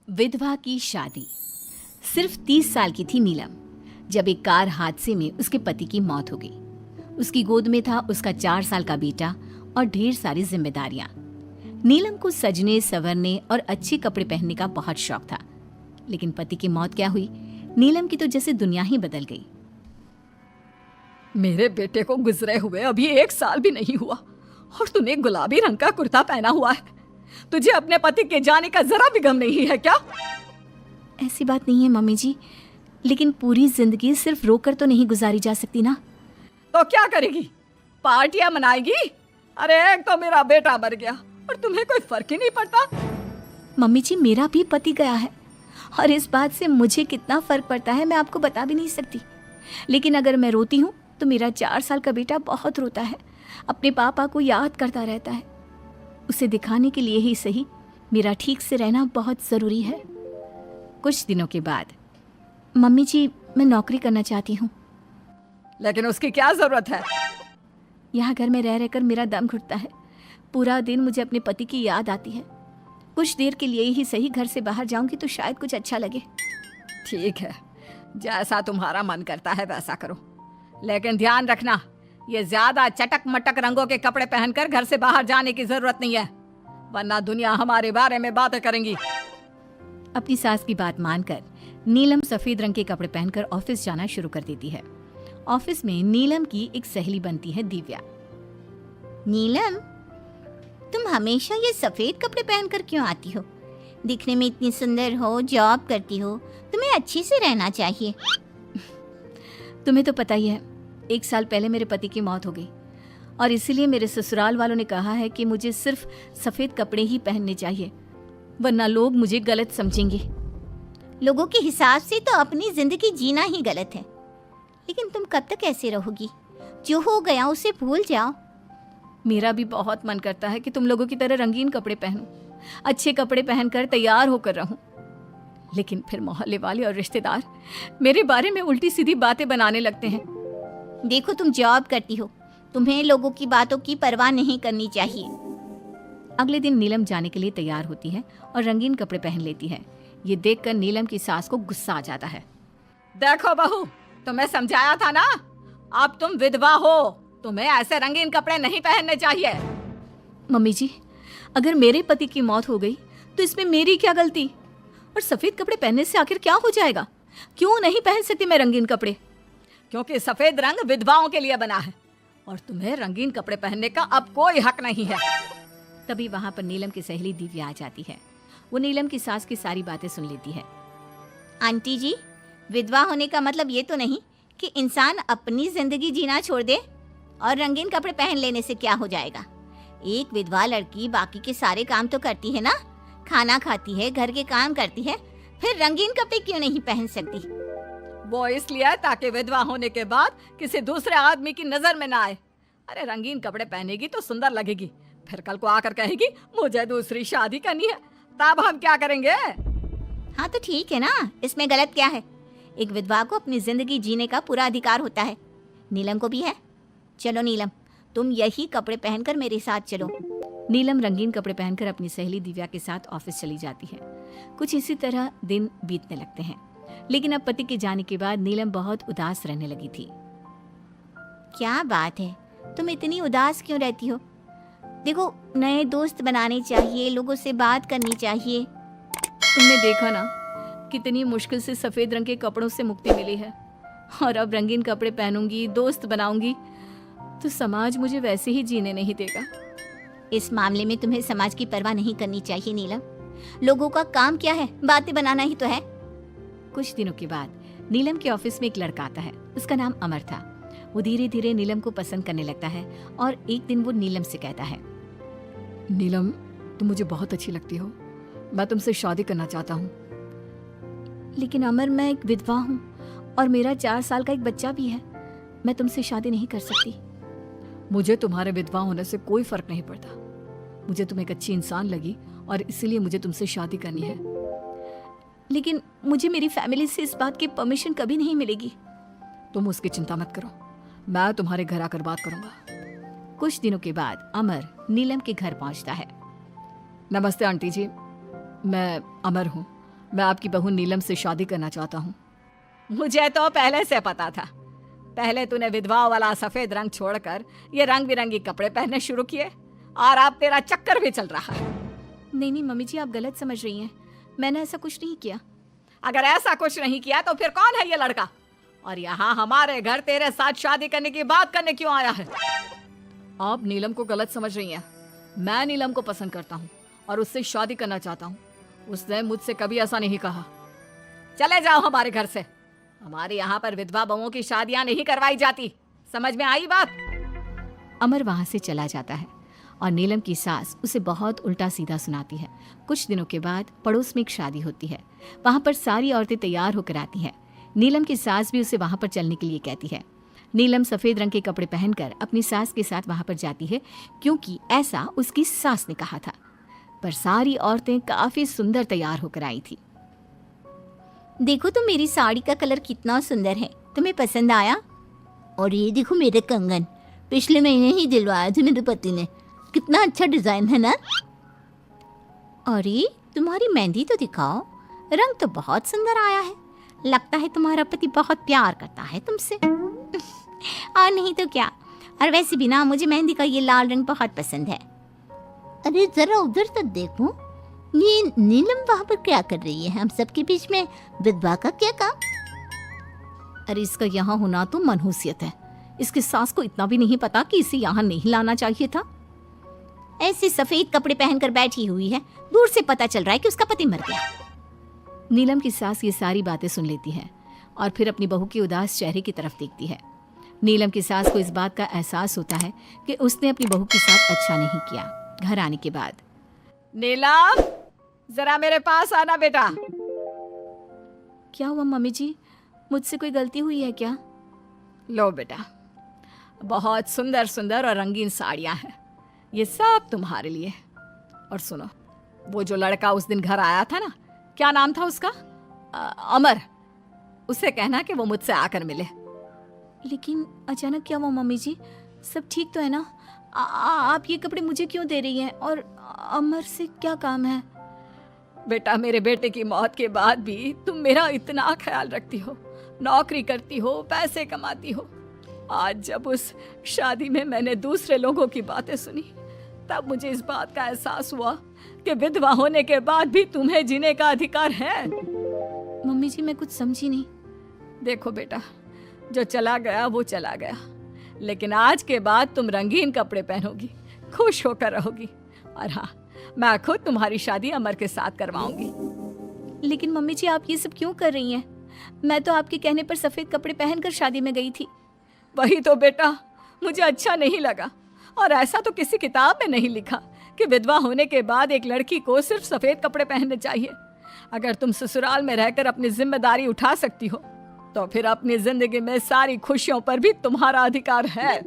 विधवा की शादी। सिर्फ 30 साल की थी नीलम जब एक कार हादसे में उसके पति की मौत हो गई। उसकी गोद में था उसका 4 साल का बेटा और ढेर सारी जिम्मेदारियां। नीलम को सजने संवरने और अच्छे कपड़े पहनने का बहुत शौक था, लेकिन पति की मौत क्या हुई, नीलम की तो जैसे दुनिया ही बदल गई। मेरे बेटे को गुजरे हुए अभी 1 साल भी नहीं हुआ और तूने गुलाबी रंग का कुर्ता पहना हुआ है। तुझे अपने पति के जाने का जरा भी गम नहीं है क्या? ऐसी बात नहीं है मम्मी जी, लेकिन पूरी जिंदगी सिर्फ रोकर तो नहीं गुजारी जा सकती ना। तो क्या करेगी? पार्टियां मनाएगी? अरे एक तो मेरा बेटा मर गया और तुम्हें कोई फर्क ही नहीं पड़ता। मम्मी जी, मेरा भी पति गया है और इस बात से मुझे कितना फर्क पड़ता है मैं आपको बता भी नहीं सकती। लेकिन अगर मैं रोती हूँ तो मेरा 4 साल का बेटा बहुत रोता है, अपने पापा को याद करता रहता है। उसे दिखाने के लिए ही सही मेरा ठीक से रहना बहुत ज़रूरी है। कुछ दिनों के बाद, मम्मी जी मैं नौकरी करना चाहती हूँ। लेकिन उसकी क्या जरूरत है? यहाँ घर में रह रहकर मेरा दम घुटता है। पूरा दिन मुझे अपने पति की याद आती है। कुछ देर के लिए ही सही घर से बाहर जाऊंगी तो शायद कुछ अच्छा लगे। ठीक है, जैसा तुम्हारा मन करता है वैसा करो, लेकिन ध्यान रखना ये ज्यादा चटक मटक रंगों के कपड़े पहनकर घर से बाहर जाने की जरूरत नहीं है, वरना दुनिया हमारे बारे में बातें करेंगी। अपनी सास की बात मानकर नीलम सफेद रंग के कपड़े पहनकर ऑफिस जाना शुरू कर देती है। ऑफिस में नीलम की एक सहेली बनती है दिव्या। नीलम, तुम हमेशा ये सफेद कपड़े पहनकर क्यों आती हो? दिखने में इतनी सुंदर हो, जॉब करती हो, तुम्हें अच्छे से रहना चाहिए। तुम्हें तो पता ही है, 1 साल पहले मेरे पति की मौत हो गई और इसीलिए मेरे ससुराल वालों ने कहा है कि मुझे सिर्फ सफेद कपड़े ही पहनने चाहिए, वरना लोग मुझे गलत समझेंगे। लोगों के हिसाब से तो अपनी जिंदगी जीना ही गलत है, लेकिन तुम कब तक ऐसे रहोगी? जो हो गया उसे भूल जाओ। मेरा भी बहुत मन करता है कि तुम लोगों की तरह रंगीन कपड़े पहनूं, अच्छे कपड़े पहनकर तैयार होकर रहूं, लेकिन फिर मोहल्ले वाले और रिश्तेदार मेरे बारे में उल्टी सीधी बातें बनाने लगते हैं। देखो, तुम जॉब करती हो, तुम्हें लोगों की बातों की परवाह नहीं करनी चाहिए। अगले दिन नीलम जाने के लिए तैयार होती है और रंगीन कपड़े पहन लेती है। ये देखकर नीलम की सास को गुस्सा आ जाता है। देखो बहू, तुम्हें समझाया था ना, अब तुम विधवा हो, तुम्हें ऐसे रंगीन कपड़े नहीं पहनने चाहिए। मम्मी जी, अगर मेरे पति की मौत हो गई तो इसमें मेरी क्या गलती? और सफेद कपड़े पहनने से आखिर क्या हो जाएगा? क्यों नहीं पहन सकती मैं रंगीन कपड़े? क्योंकि सफेद रंग विधवाओं के लिए बना है और तुम्हें रंगीन कपड़े पहनने का अब कोई हक नहीं है। तभी वहां पर नीलम की सहेली दिव्या आ जाती है। वो नीलम की सास की सारी बातें सुन लेती है। आंटी जी, विधवा होने का मतलब ये तो नहीं कि इंसान अपनी जिंदगी जीना छोड़ दे और रंगीन कपड़े पहन लेने से क्या हो जाएगा? एक विधवा लड़की बाकी के सारे काम तो करती है ना, खाना खाती है, घर के काम करती है, फिर रंगीन कपड़े क्यों नहीं पहन सकती? वो इसलिए ताकि विधवा होने के बाद किसी दूसरे आदमी की नजर में ना आए। अरे रंगीन कपड़े पहनेगी तो सुंदर लगेगी, फिर कल को आकर कहेगी मुझे दूसरी शादी करनी है, तब हम क्या करेंगे? हाँ तो ठीक है ना, इसमें गलत क्या है? एक विधवा को अपनी जिंदगी जीने का पूरा अधिकार होता है, नीलम को भी है। चलो नीलम, तुम यही कपड़े पहनकर मेरे साथ चलो। नीलम रंगीन कपड़े पहनकर अपनी सहेली दिव्या के साथ ऑफिस चली जाती है। कुछ इसी तरह दिन बीतने लगते हैं, लेकिन अब पति के जाने के बाद नीलम बहुत उदास रहने लगी थी। क्या बात है, तुम इतनी उदास क्यों रहती हो? देखो, नए दोस्त बनाने चाहिए, लोगों से बात करनी चाहिए। तुमने देखा ना कितनी मुश्किल से सफेद रंग के कपड़ों से मुक्ति मिली है, और अब रंगीन कपड़े पहनूंगी, दोस्त बनाऊंगी तो समाज मुझे वैसे ही जीने नहीं देगा। इस मामले में तुम्हें समाज की परवाह नहीं करनी चाहिए नीलम। लोगों का काम क्या है? बातें बनाना ही तो है। कुछ दिनों के बाद नीलम के ऑफिस में एक लड़का आता है। उसका नाम अमर था। वो धीरे धीरे नीलम को पसंद करने लगता है और एक दिन वो नीलम से कहता है, नीलम, तुम मुझे बहुत अच्छी लगती हो, मैं तुमसे शादी करना चाहता हूँ। लेकिन अमर, मैं एक विधवा हूँ और मेरा 4 साल का एक बच्चा भी है, मैं तुमसे शादी नहीं कर सकती। मुझे तुम्हारे विधवा होने से कोई फर्क नहीं पड़ता, मुझे तुम एक अच्छी इंसान लगी और इसीलिए मुझे तुमसे शादी करनी है। लेकिन मुझे मेरी फैमिली से इस बात की परमिशन कभी नहीं मिलेगी। तुम उसकी चिंता मत करो, मैं तुम्हारे घर आकर बात करूंगा। कुछ दिनों के बाद अमर नीलम के घर पहुंचता है। नमस्ते आंटी जी, मैं अमर हूँ, मैं आपकी बहू नीलम से शादी करना चाहता हूँ। मुझे तो पहले से पता था। पहले तूने विधवा वाला सफेद रंग छोड़कर ये रंग बिरंगी कपड़े पहनने शुरू किए और अब तेरा चक्कर भी चल रहा है। नहीं नहीं मम्मी जी, आप गलत समझ रही हैं। मैंने ऐसा कुछ नहीं किया। अगर ऐसा कुछ नहीं किया तो फिर कौन है ये लड़का, और यहाँ हमारे घर तेरे साथ शादी करने की बात करने क्यों आया है? आप नीलम को गलत समझ रही हैं। मैं नीलम को पसंद करता हूँ और उससे शादी करना चाहता हूँ। उसने मुझसे कभी ऐसा नहीं कहा। चले जाओ हमारे घर से। हमारे यहाँ पर विधवा बहुओं की शादियाँ नहीं करवाई जाती। समझ में आई बात? अमर वहाँ से चला जाता है और नीलम की सास उसे बहुत उल्टा सीधा सुनाती है। कुछ दिनों के बाद पड़ोस में एक शादी होती है। वहाँ पर सारी औरतें तैयार होकर आती हैं। नीलम की सास भी उसे वहाँ पर चलने के लिए कहती है। नीलम सफ़ेद रंग के कपड़े पहनकर अपनी सास के साथ वहाँ पर जाती है, क्योंकि ऐसा उसकी सास ने कहा था। पर सारी औरतें काफ़ी सुंदर तैयार होकर आई थी। देखो तो मेरी साड़ी का कलर कितना सुंदर है, तुम्हें पसंद आया? और ये देखो मेरे कंगन, पिछले महीने ही दिलवाया थे मेरे पति ने। कितना अच्छा डिजाइन है ना? अरे तुम्हारी मेहंदी तो दिखाओ, रंग तो बहुत सुंदर आया है। लगता है तुम्हारा पति बहुत प्यार करता है तुमसे। और नहीं तो क्या। और वैसे भी ना, मुझे मेहंदी का ये लाल रंग बहुत पसंद है। अरे जरा उधर तक देखो, ये नीलम वहाँ पर क्या कर रही है? हम सबके बीच में विधवा का क्या काम? अरे इसका यहाँ होना तो मनहूसियत है। इसकी सास को इतना भी नहीं पता कि इसे यहाँ नहीं लाना चाहिए था। ऐसे सफेद कपड़े पहनकर बैठी हुई है, दूर से पता चल रहा है कि उसका पति मर गया। नीलम की सास ये सारी बातें सुन लेती है और फिर अपनी बहू के उदास चेहरे की तरफ देखती है। नीलम की सास को इस बात का एहसास होता है कि उसने अपनी बहू के साथ अच्छा नहीं किया। घर आने के बाद, नीलम जरा मेरे पास आना बेटा। क्या हुआ मम्मी जी? मुझसे कोई गलती हुई है क्या? लो बेटा, बहुत सुंदर सुंदर और रंगीन साड़ियाँ हैं, ये सब तुम्हारे लिए। और सुनो, वो जो लड़का उस दिन घर आया था ना, क्या नाम था उसका? अमर। उसे कहना कि वो मुझसे आकर मिले। लेकिन अचानक क्या हुआ मम्मी जी? सब ठीक तो है ना? आप ये कपड़े मुझे क्यों दे रही हैं? और अमर से क्या काम है? बेटा, मेरे बेटे की मौत के बाद भी तुम मेरा इतना ख्याल रखती हो, नौकरी करती हो, पैसे कमाती हो। आज जब उस शादी में मैंने दूसरे लोगों की बातें सुनी, तब मुझे इस बात का एहसास हुआ कि विधवा होने के बाद भी तुम्हें जीने का अधिकार है। मम्मी जी मैं कुछ समझी नहीं। देखो बेटा, जो चला गया वो चला गया, लेकिन आज के बाद तुम रंगीन कपड़े पहनोगी, खुश होकर रहोगी। और हाँ, मैं खुद तुम्हारी शादी अमर के साथ करवाऊंगी। लेकिन मम्मी जी आप ये सब क्यों कर रही हैं? मैं तो आपके कहने पर सफ़ेद कपड़े पहनकर शादी में गई थी। वही तो बेटा, मुझे अच्छा नहीं लगा। और ऐसा तो किसी किताब में नहीं लिखा कि विधवा होने के बाद एक लड़की को सिर्फ सफ़ेद कपड़े पहनने चाहिए। अगर तुम ससुराल में रहकर अपनी जिम्मेदारी उठा सकती हो, तो फिर अपनी जिंदगी में सारी खुशियों पर भी तुम्हारा अधिकार है।